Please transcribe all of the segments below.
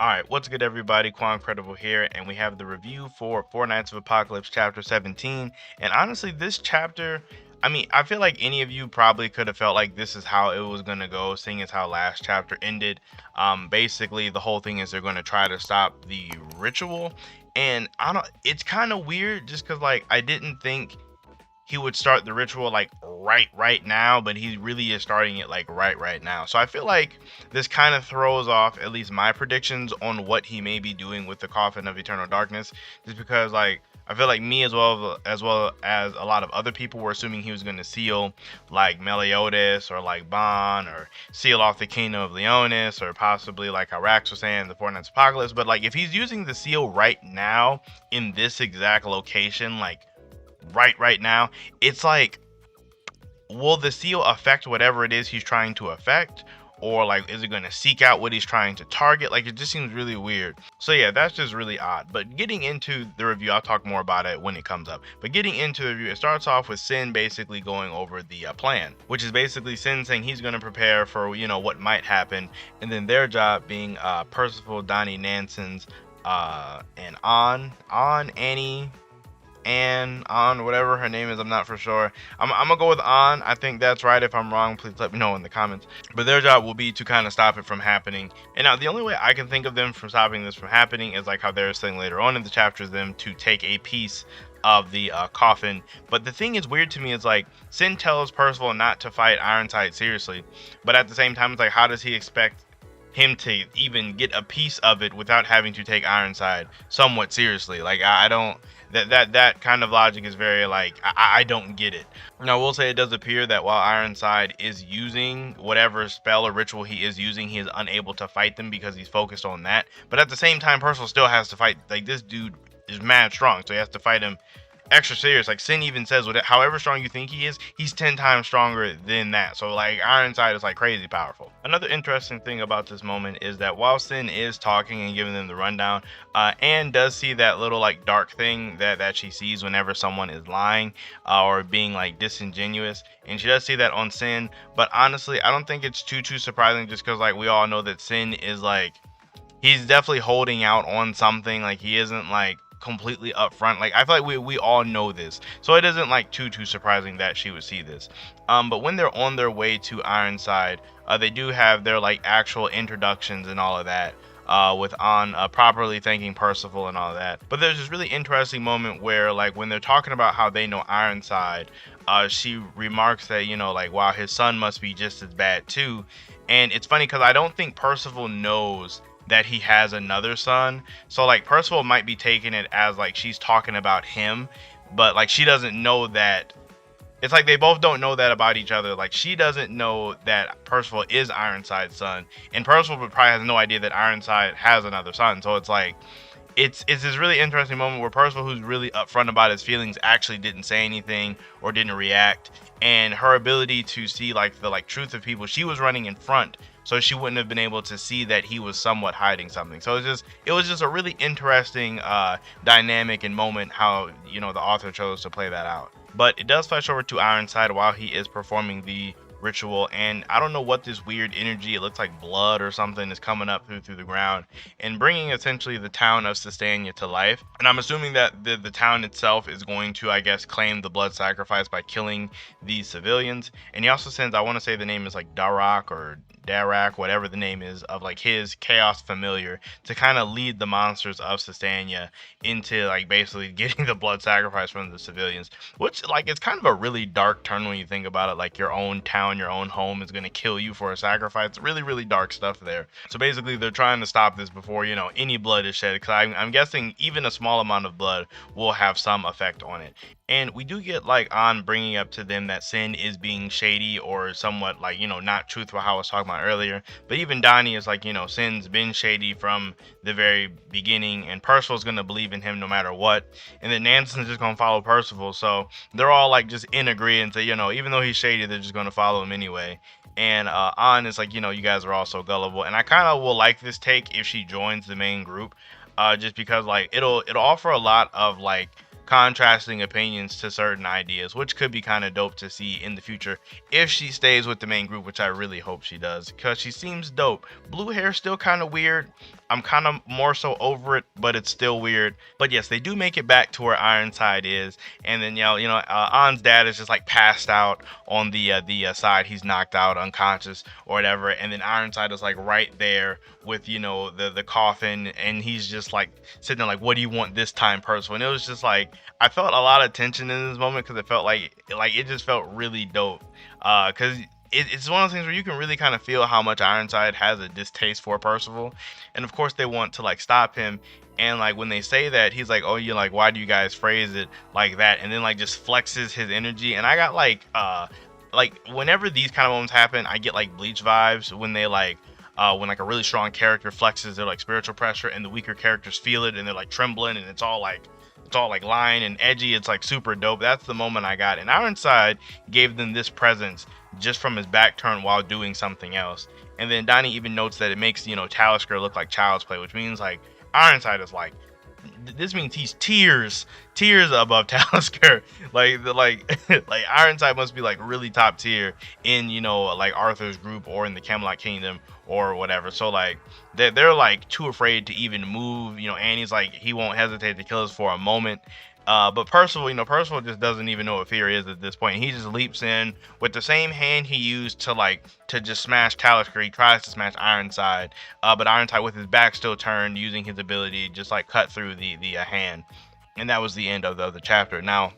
Alright, what's good everybody? Quancredible here, and we have the review for Four Nights of Apocalypse chapter 17. And honestly, this chapter, I feel like any of you probably could have felt like this is how it was gonna go, seeing as how last chapter ended. Basically the whole thing is they're gonna try to stop the ritual. And I don't it's kind of weird just because like I didn't think he would start the ritual like right now, but he really is starting it like right now. So I feel like this kind of throws off at least my predictions on what he may be doing with the coffin of eternal darkness, just because like I feel like me as well as a lot of other people were assuming he was going to seal like Meliodas or like Bon, or seal off the kingdom of Leonis, or possibly like how Rax was saying the Four Nights Apocalypse. But like if he's using the seal right now in this exact location, like right now, it's like, will the seal affect whatever it is he's trying to affect, or like is it going to seek out what he's trying to target? Like it just seems really weird. So yeah, that's just really odd. But getting into the review, I'll talk more about it when it comes up. But getting into the review, it starts off with Sin basically going over the plan, which is basically Sin saying he's going to prepare for what might happen, and then their job being Percival, Donnie, Nanson's and on Annie and on whatever her name is, I'm not for sure. I'm gonna go with on. I think that's right. If I'm wrong, please let me know in the comments. But their job will be to kind of stop it from happening. And now the only way I can think of them from stopping this from happening is like how they're saying later on in the chapter, them to take a piece of the coffin. But the thing is weird to me is like Sin tells Percival not to fight Ironside seriously, but at the same time it's like, how does he expect him to even get a piece of it without having to take Ironside somewhat seriously? Like I don't, that kind of logic is very like I don't get it. Now I will say it does appear that while Ironside is using whatever spell or ritual he is using, he is unable to fight them because he's focused on that. But at the same time, Percival still has to fight. Like this dude is mad strong, so he has to fight him extra serious. Like Sin even says, with it, however strong you think he is, he's 10 times stronger than that. So like Ironside is like crazy powerful. Another interesting thing about this moment is that while Sin is talking and giving them the rundown, Anne does see that little like dark thing that she sees whenever someone is lying or being like disingenuous, and she does see that on Sin. But honestly, I don't think it's too surprising, just because like we all know that Sin is like, he's definitely holding out on something. Like he isn't like completely upfront. Like I feel like we all know this, so it isn't like too surprising that she would see this. But when they're on their way to Ironside, they do have their like actual introductions and all of that, with On properly thanking Percival and all that. But there's this really interesting moment where like when they're talking about how they know Ironside, she remarks that like wow, his son must be just as bad too. And it's funny because I don't think Percival knows that he has another son. So like Percival might be taking it as like she's talking about him, but like she doesn't know that. It's like they both don't know that about each other. Like she doesn't know that Percival is Ironside's son, and Percival probably has no idea that Ironside has another son. So it's like it's this really interesting moment where Percival, who's really upfront about his feelings, actually didn't say anything or didn't react, and her ability to see like the like truth of people, she was running in front, so she wouldn't have been able to see that he was somewhat hiding something. So it was just a really interesting dynamic and moment how the author chose to play that out. But it does flash over to Ironside while he is performing the ritual, and I don't know what this weird energy, it looks like blood or something, is coming up through the ground and bringing essentially the town of Sistania to life. And I'm assuming that the town itself is going to, I guess, claim the blood sacrifice by killing these civilians. And he also sends, I want to say the name is like Darak, whatever the name is, of like his chaos familiar to kind of lead the monsters of Sistania into like basically getting the blood sacrifice from the civilians, which like it's kind of a really dark turn when you think about it. Like your own town, your own home is going to kill you for a sacrifice. Really dark stuff there. So basically they're trying to stop this before any blood is shed, because I'm guessing even a small amount of blood will have some effect on it. And we do get like On bringing up to them that Sin is being shady or somewhat like not truthful, how I was talking about earlier. But even Donnie is like Sin's been shady from the very beginning, and Percival's gonna believe in him no matter what. And then Nanson's just gonna follow Percival, so they're all like just in agreement that even though he's shady, they're just gonna follow him anyway. And On is like, you guys are all so gullible, and I kind of will like this take if she joins the main group, just because like it'll offer a lot of like contrasting opinions to certain ideas, which could be kind of dope to see in the future if she stays with the main group, which I really hope she does, because she seems dope. Blue hair still kind of weird. I'm kind of more so over it, but it's still weird. But yes, they do make it back to where Ironside is, and then An's dad is just like passed out on the side. He's knocked out, unconscious or whatever, and then Ironside is like right there with the coffin, and he's just like sitting there like, "What do you want this time, Percival?" And it was just like I felt a lot of tension in this moment because it felt like it just felt really dope. Because it's one of those things where you can really kind of feel how much Ironside has a distaste for Percival, and of course they want to like stop him. And like when they say that, he's like, "Oh, you're like, why do you guys phrase it like that?" And then like just flexes his energy. And I got like whenever these kind of moments happen, I get like Bleach vibes when they like when like a really strong character flexes their like spiritual pressure and the weaker characters feel it and they're like trembling and it's all like line and edgy. It's like super dope. That's the moment I got. And Ironside gave them this presence just from his back turn while doing something else. And then Donnie even notes that it makes Talisker look like child's play, which means like Ironside is like, this means he's tears above Talisker. like Ironside must be like really top tier in like Arthur's group or in the Camelot Kingdom or whatever. So like they're like too afraid to even move. Annie's like he won't hesitate to kill us for a moment. But Percival just doesn't even know what fear is at this point. He just leaps in with the same hand he used to just smash Talisker. He tries to smash Ironside, but Ironside with his back still turned, using his ability just like cut through the hand, and that was the end of the chapter. Now,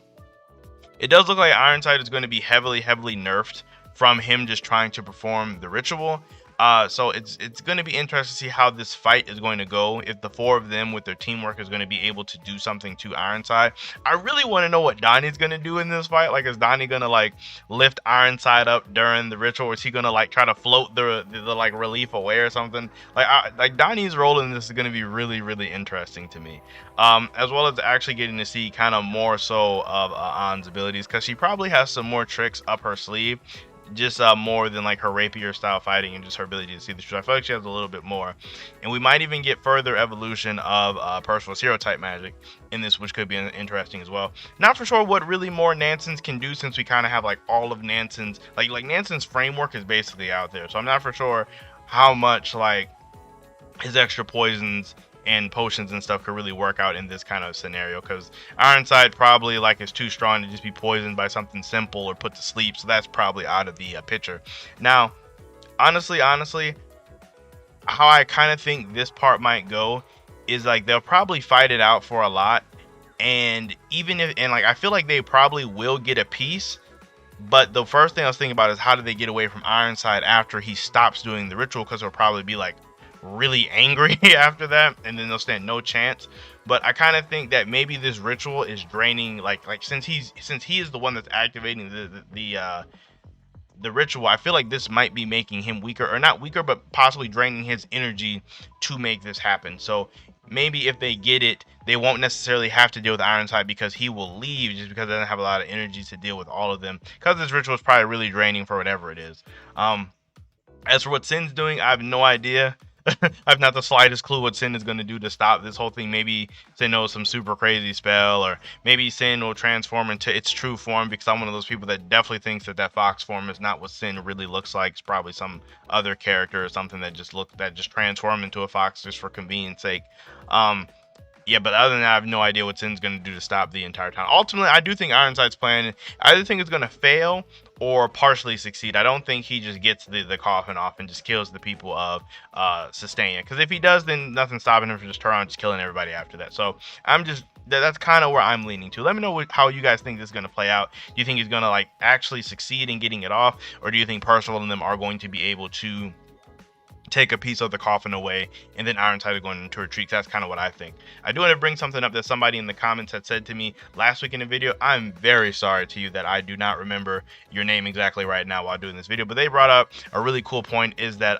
it does look like Ironside is going to be heavily nerfed from him just trying to perform the ritual. So it's going to be interesting to see how this fight is going to go. If the four of them with their teamwork is going to be able to do something to Ironside. I really want to know what Donnie's going to do in this fight. Like, is Donnie going to like lift Ironside up during the ritual? Or is he going to like try to float the like relief away or something? Like Donnie's role in this is going to be really interesting to me. As well as actually getting to see kind of more so of An's abilities, because she probably has some more tricks up her sleeve, just more than like her rapier style fighting and just her ability to see the truth. I feel like she has a little bit more, and we might even get further evolution of Percival's hero type magic in this, which could be interesting as well. Not for sure what really more Nansen's can do, since we kind of have like all of Nansen's like Nansen's framework is basically out there, so I'm not for sure how much like his extra poisons and potions and stuff could really work out in this kind of scenario, because Ironside probably like is too strong to just be poisoned by something simple or put to sleep, so that's probably out of the picture. Now, honestly, how I kind of think this part might go is like they'll probably fight it out for a lot, and I feel like they probably will get a piece. But the first thing I was thinking about is how do they get away from Ironside after he stops doing the ritual, because he'll probably be like really angry after that, and then they'll stand no chance. But I kind of think that maybe this ritual is draining, like since he is the one that's activating the ritual, I feel like this might be making him weaker, or not weaker, but possibly draining his energy to make this happen. So maybe if they get it, they won't necessarily have to deal with Ironside, because he will leave just because they doesn't have a lot of energy to deal with all of them, because this ritual is probably really draining for whatever it is. As for what Sin's doing, I have no idea. I have not the slightest clue what Sin is going to do to stop this whole thing. Maybe Sin knows some super crazy spell, or maybe Sin will transform into its true form, because I'm one of those people that definitely thinks that fox form is not what Sin really looks like. It's probably some other character or something that just transformed into a fox just for convenience sake. Yeah, but other than that, I have no idea what Sin's going to do to stop the entire time. Ultimately, I do think Ironside's plan, I either think it's going to fail or partially succeed. I don't think he just gets the coffin off and just kills the people of Sustainia. Because if he does, then nothing's stopping him from just turning on and just killing everybody after that. So that's kind of where I'm leaning to. Let me know how you guys think this is going to play out. Do you think he's going to like actually succeed in getting it off? Or do you think Percival and them are going to be able to take a piece of the coffin away, and then Ironside is going into retreat? That's kind of what I think. I do want to bring something up that somebody in the comments had said to me last week in the video. I'm very sorry to you that I do not remember your name exactly right now while doing this video, but they brought up a really cool point, is that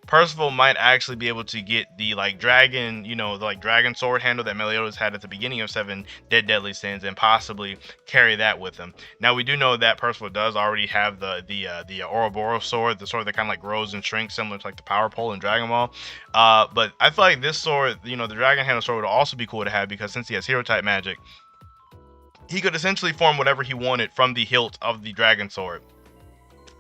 Percival might actually be able to get the like dragon, the like dragon sword handle that Meliodas had at the beginning of 7 Deadly Sins, and possibly carry that with him. Now we do know that Percival does already have the Ouroboros sword, the sword that kind of like grows and shrinks, similar to like the Power Pole in Dragon Ball. But I feel like this sword, the Dragon Handle sword, would also be cool to have, because since he has hero type magic, he could essentially form whatever he wanted from the hilt of the dragon sword.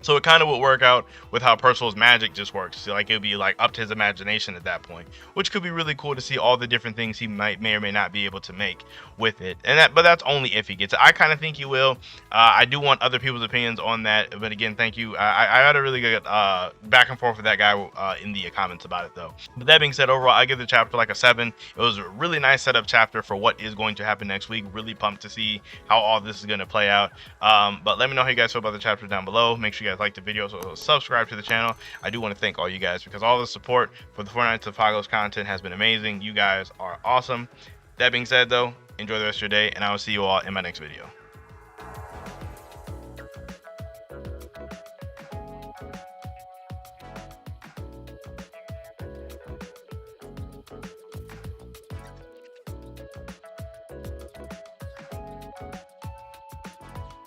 So it kind of would work out with how Percival's magic just works. So like it would be like up to his imagination at that point, which could be really cool to see all the different things he may or may not be able to make with it. But that's only if he gets it. I kind of think he will. I do want other people's opinions on that. But again, thank you. I had a really good back and forth with that guy in the comments about it though. But that being said, overall, I give the chapter like a 7. It was a really nice setup chapter for what is going to happen next week. Really pumped to see how all this is going to play out. But let me know how you guys feel about the chapter down below. Make sure you guys like the video, so subscribe to the channel. I do want to thank all you guys because all the support for the 4 Nights of Apocalypse content has been amazing. You guys are awesome. That being said though, enjoy the rest of your day, and I will see you all in my next video.